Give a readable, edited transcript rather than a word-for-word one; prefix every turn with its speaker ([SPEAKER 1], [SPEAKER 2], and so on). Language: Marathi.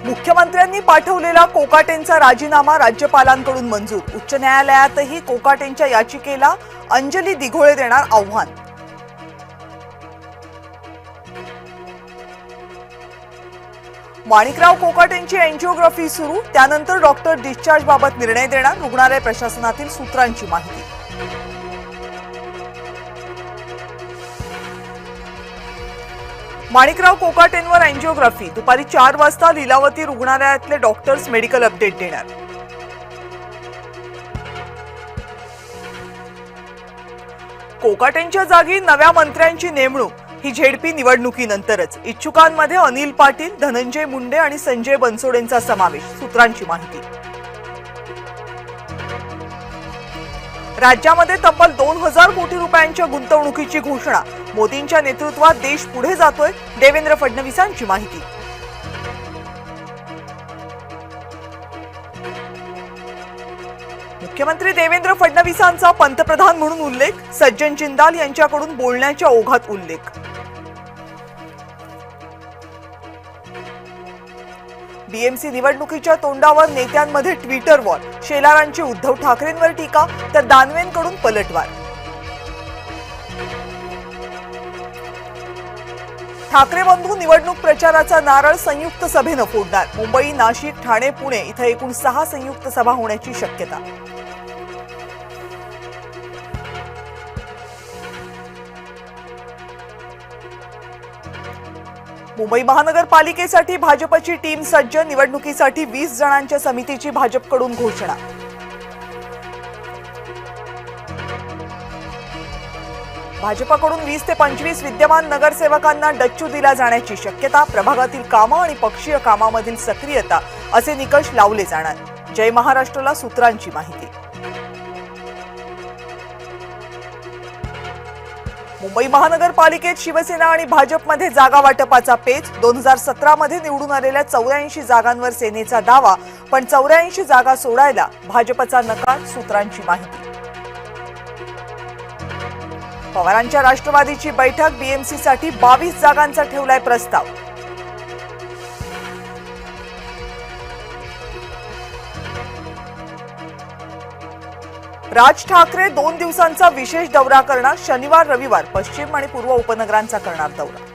[SPEAKER 1] मुख्यमंत्र्यांनी पाठवलेला कोकाटेंचा राजीनामा राज्यपालांकडून मंजूर। उच्च न्यायालयातही कोकाटेंच्या याचिकेला अंजली दिघोळे देणार आव्हान। माणिकराव कोकाटेंची एंजिओग्राफी सुरू, त्यानंतर डॉक्टर डिस्चार्ज बाबत निर्णय देणार। रुग्णालय प्रशासनातील सूत्रांची माहिती। माणिकराव कोकाटेंवर एंजिओग्राफी दुपारी 4 वाजता लीलावती रुग्णालयातले डॉक्टर्स मेडिकल अपडेट देणार। कोकाटेंच्या जागी नव्या मंत्र्यांची नेमणूक ही झेडपी निवडणुकीनंतरच। इच्छुकांमध्ये अनिल पाटील, धनंजय मुंडे आणि संजय बनसोडेंचा समावेश। सूत्रांची माहिती। राज्यामध्ये तब्बल 2000 कोटी रुपयांच्या गुंतवणुकीची घोषणा। मोदींच्या नेतृत्वात देश पुढे जातोय, देवेंद्र फडणवीसांची माहिती। मुख्यमंत्री देवेंद्र फडणवीसांचा पंतप्रधान म्हणून उल्लेख। सज्जन जिंदाल यांच्याकडून बोलण्याच्या ओघात उल्लेख। बीएमसी निवडणुकीच्या तोंडावर नेत्यांमध्ये ट्विटर वॉर। शेलारांची उद्धव ठाकरेंवर टीका तर दानवेंकडून पलटवार। ठाकरे बंधू निवडणूक प्रचाराचा नारळ संयुक्त सभेनं फोडणार। मुंबई, नाशिक, ठाणे, पुणे इथं एकूण 6 संयुक्त सभा होण्याची शक्यता। मुंबई महानगरपालिकेसाठी भाजपची टीम सज्ज। निवडणुकीसाठी 20 जणांच्या समितीची भाजपकडून घोषणा। भाजपकडून 20 ते 25 विद्यमान नगरसेवकांना डच्चू दिला जाण्याची शक्यता। प्रभागातील कामं आणि पक्षीय कामामधील सक्रियता असे निकष लावले जाणार। जय महाराष्ट्रला सूत्रांची माहिती। मुंबई महानगरपालिकेत शिवसेना आणि भाजपमध्ये जागा वाटपाचा पेच। 2017 मध्ये निवडून आलेल्या 84 जागांवर सेनेचा दावा, पण 84 जागा सोडायला भाजपचा नकार। सूत्रांची माहिती। पवारांच्या राष्ट्रवादीची बैठक। बीएमसीसाठी 22 जागांचा ठेवलाय प्रस्ताव। राज ठाकरे 2 दिवसांचा विशेष दौरा करणार। शनिवार रविवार पश्चिम आणि पूर्व उपनगरांचा करणार दौरा।